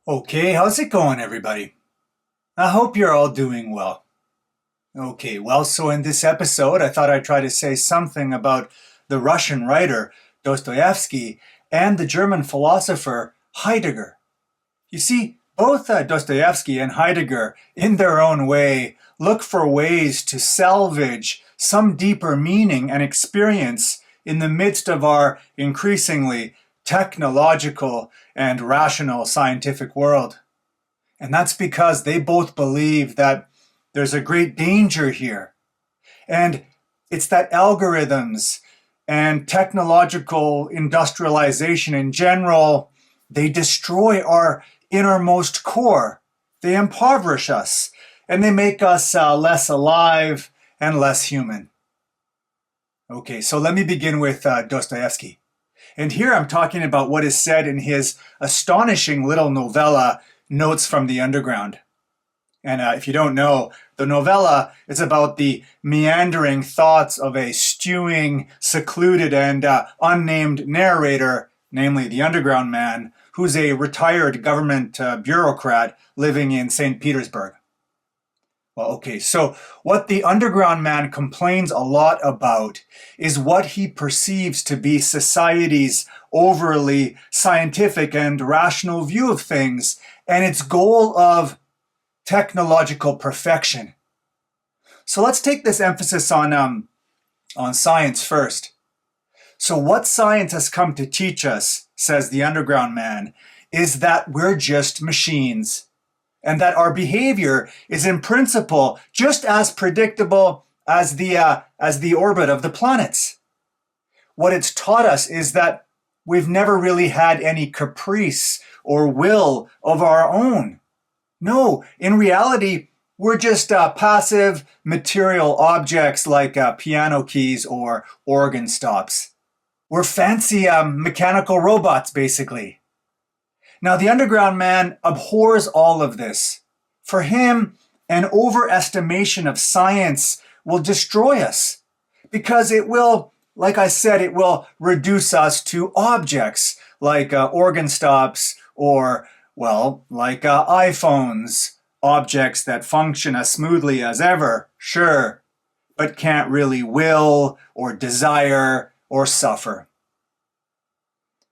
Okay, how's it going, everybody? I hope you're all doing well. Okay, well, so in this episode, I thought I'd try to say something about the Russian writer Dostoevsky and the German philosopher Heidegger. You see, both Dostoevsky and Heidegger, in their own way, look for ways to salvage some deeper meaning and experience in the midst of our increasingly technological and rational scientific world. And that's because they both believe that there's a great danger here. And it's that algorithms and technological industrialization in general, they destroy our innermost core. They impoverish us and they make us less alive and less human. Okay, so let me begin with Dostoevsky. And here I'm talking about what is said in his astonishing little novella, Notes from the Underground. And if you don't know, the novella is about the meandering thoughts of a stewing, secluded, and unnamed narrator, namely the Underground Man, who's a retired government bureaucrat living in St. Petersburg. Well, okay, so what the Underground Man complains a lot about is what he perceives to be society's overly scientific and rational view of things and its goal of technological perfection. So let's take this emphasis on science first. So what science has come to teach us, says the Underground Man, is that we're just machines, and that our behavior is in principle just as predictable as the orbit of the planets. What it's taught us is that we've never really had any caprice or will of our own. No, in reality, we're just passive material objects like piano keys or organ stops. We're fancy mechanical robots, basically. Now, the Underground Man abhors all of this. For him, an overestimation of science will destroy us because it will, like I said, it will reduce us to objects like organ stops or, well, like iPhones, objects that function as smoothly as ever, sure, but can't really will or desire or suffer.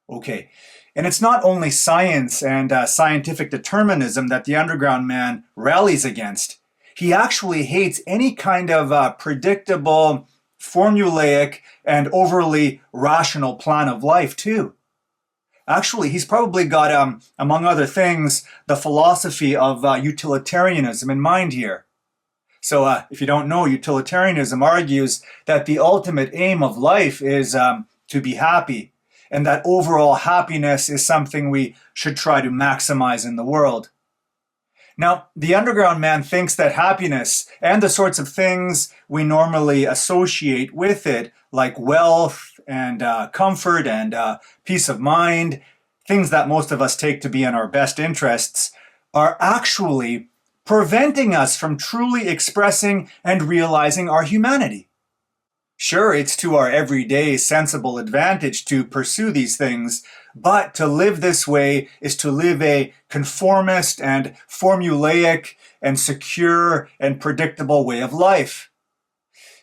Okay. And it's not only science and scientific determinism that the Underground Man rallies against. He actually hates any kind of predictable, formulaic, and overly rational plan of life, too. Actually, he's probably got, among other things, the philosophy of utilitarianism in mind here. So if you don't know, utilitarianism argues that the ultimate aim of life is to be happy, and that overall happiness is something we should try to maximize in the world. Now, the Underground Man thinks that happiness and the sorts of things we normally associate with it, like wealth and comfort and peace of mind, things that most of us take to be in our best interests, are actually preventing us from truly expressing and realizing our humanity. Sure, it's to our everyday sensible advantage to pursue these things, but to live this way is to live a conformist and formulaic and secure and predictable way of life.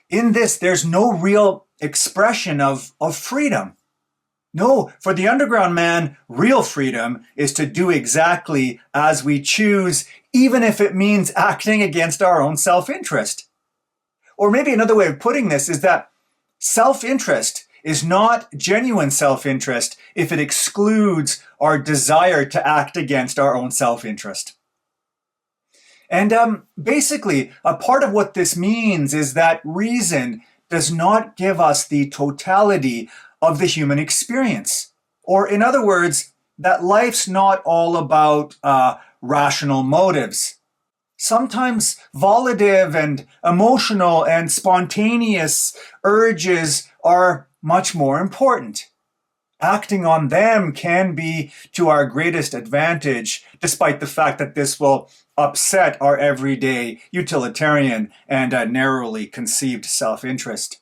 In this, there's no real expression of freedom. No, for the Underground Man, real freedom is to do exactly as we choose, even if it means acting against our own self-interest. Or maybe another way of putting this is that self-interest is not genuine self-interest if it excludes our desire to act against our own self-interest. And basically, a part of what this means is that reason does not give us the totality of the human experience. Or in other words, that life's not all about rational motives. Sometimes volitive and emotional and spontaneous urges are much more important. Acting on them can be to our greatest advantage, despite the fact that this will upset our everyday utilitarian and narrowly conceived self-interest.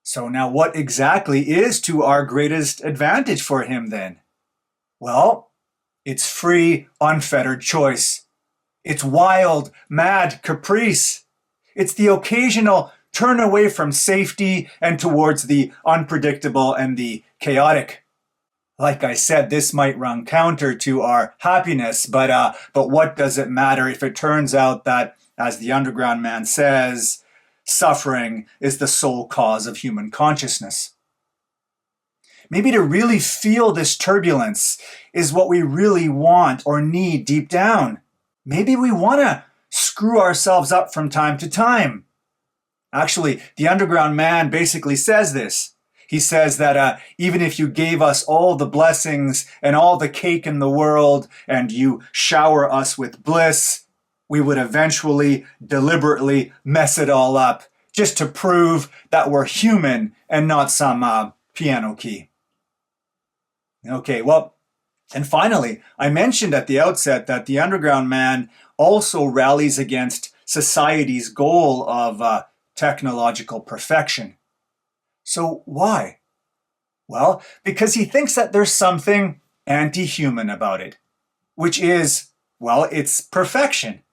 So now what exactly is to our greatest advantage for him then? Well, It's free, unfettered choice. It's wild, mad caprice. It's the occasional turn away from safety and towards the unpredictable and the chaotic. Like I said, this might run counter to our happiness, but what does it matter if it turns out that, as the Underground Man says, suffering is the sole cause of human consciousness? Maybe to really feel this turbulence is what we really want or need deep down. Maybe we want to screw ourselves up from time to time. Actually, the Underground Man basically says this. He says that even if you gave us all the blessings and all the cake in the world and you shower us with bliss, we would eventually deliberately mess it all up just to prove that we're human and not some piano key. Okay, well, and finally, I mentioned at the outset that the Underground Man also rallies against society's goal of technological perfection. So why? Well, because he thinks that there's something anti-human about it, which is, well, it's perfection.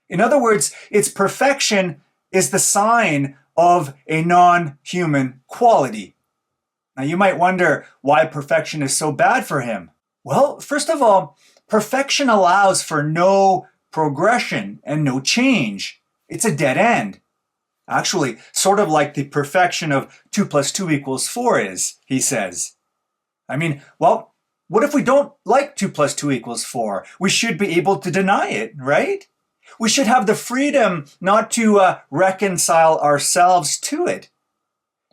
In other words, its perfection is the sign of a non-human quality. Now, you might wonder why perfection is so bad for him. Well, first of all, perfection allows for no progression and no change. It's a dead end. Actually, sort of like the perfection of 2 + 2 = 4 is, he says. I mean, well, what if we don't like 2 + 2 = 4? We should be able to deny it, right? We should have the freedom not to reconcile ourselves to it.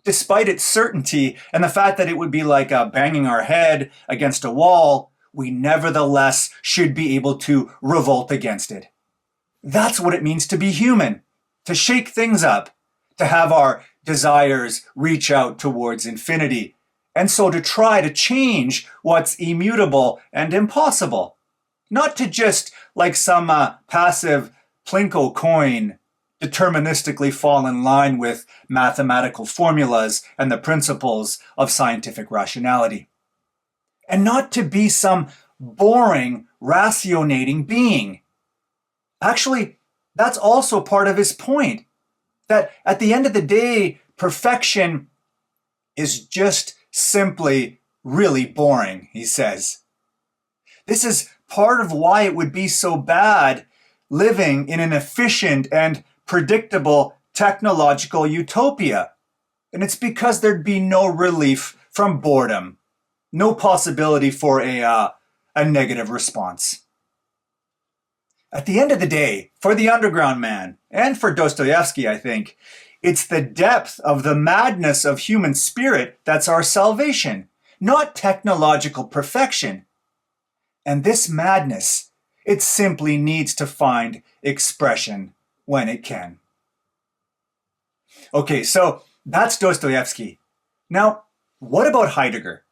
Despite its certainty and the fact that it would be like banging our head against a wall, we nevertheless should be able to revolt against it. That's what it means to be human, to shake things up, to have our desires reach out towards infinity, and so to try to change what's immutable and impossible. Not to just, like some passive plinko coin, deterministically fall in line with mathematical formulas and the principles of scientific rationality. And not to be some boring, rationating being. Actually, that's also part of his point, that at the end of the day, perfection is just simply really boring, he says. This is part of why it would be so bad living in an efficient and predictable technological utopia. And it's because there'd be no relief from boredom, no possibility for a negative response. At the end of the day, for the Underground Man, and for Dostoevsky, I think, it's the depth of the madness of human spirit that's our salvation, not technological perfection. And this madness, it simply needs to find expression when it can. Okay, so that's Dostoevsky. Now, what about Heidegger?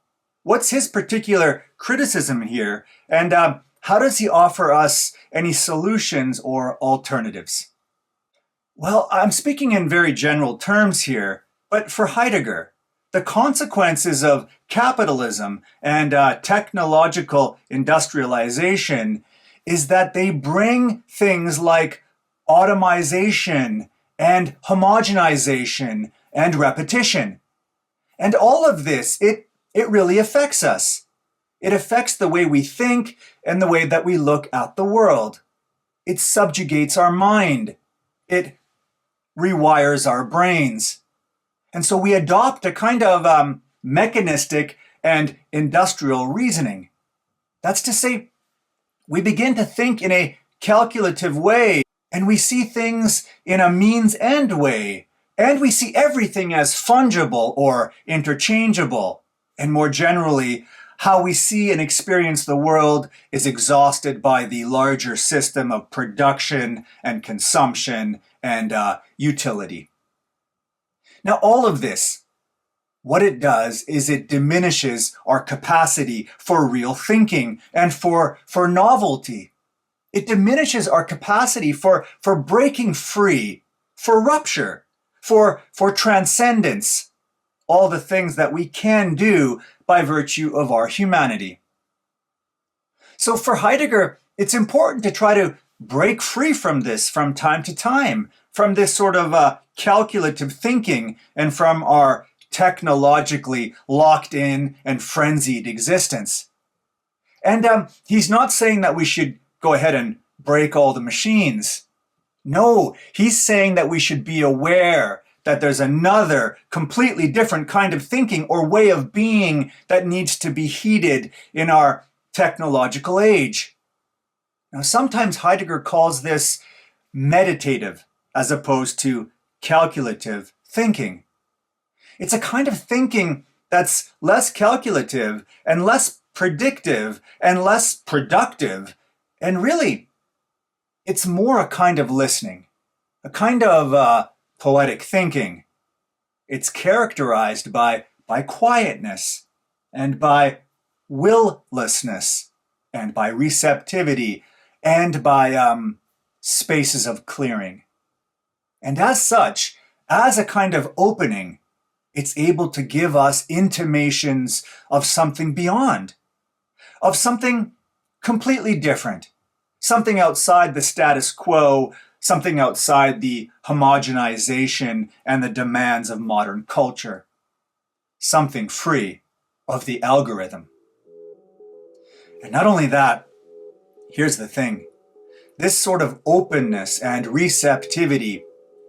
What's his particular criticism here? And how does he offer us any solutions or alternatives? Well, I'm speaking in very general terms here, but for Heidegger, the consequences of capitalism and technological industrialization is that they bring things like automation and homogenization and repetition. And all of this, it really affects us. It affects the way we think and the way that we look at the world. It subjugates our mind. It rewires our brains. And so we adopt a kind of mechanistic and industrial reasoning. That's to say, we begin to think in a calculative way, and we see things in a means-end way, and we see everything as fungible or interchangeable. And more generally, how we see and experience the world is exhausted by the larger system of production and consumption and utility. Now, all of this, what it does is it diminishes our capacity for real thinking and for novelty. It diminishes our capacity for breaking free, for rupture, for transcendence, all the things that we can do by virtue of our humanity. So for Heidegger, it's important to try to break free from this from time to time, from this sort of calculative thinking and from our technologically locked in and frenzied existence. And he's not saying that we should go ahead and break all the machines. No, he's saying that we should be aware that there's another completely different kind of thinking or way of being that needs to be heeded in our technological age. Now, sometimes Heidegger calls this meditative as opposed to calculative thinking. It's a kind of thinking that's less calculative and less predictive and less productive. And really, it's more a kind of listening, a kind of poetic thinking. It's characterized by quietness and by willlessness and by receptivity and by spaces of clearing. And as such, as a kind of opening, it's able to give us intimations of something beyond, of something completely different, something outside the status quo, something outside the homogenization and the demands of modern culture, something free of the algorithm. And not only that, here's the thing. This sort of openness and receptivity,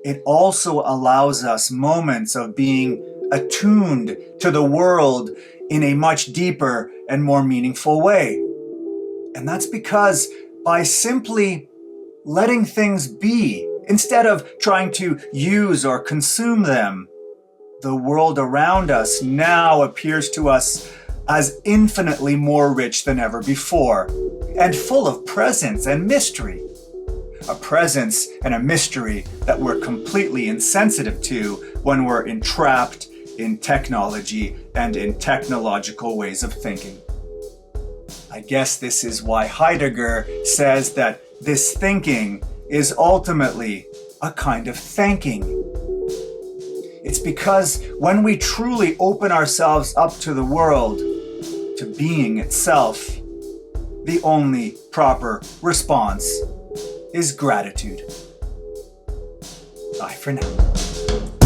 it also allows us moments of being attuned to the world in a much deeper and more meaningful way. And that's because by simply letting things be, instead of trying to use or consume them, the world around us now appears to us as infinitely more rich than ever before, and full of presence and mystery. A presence and a mystery that we're completely insensitive to when we're entrapped in technology and in technological ways of thinking. I guess this is why Heidegger says that this thinking is ultimately a kind of thanking. It's because when we truly open ourselves up to the world, to being itself, the only proper response is gratitude. Bye for now.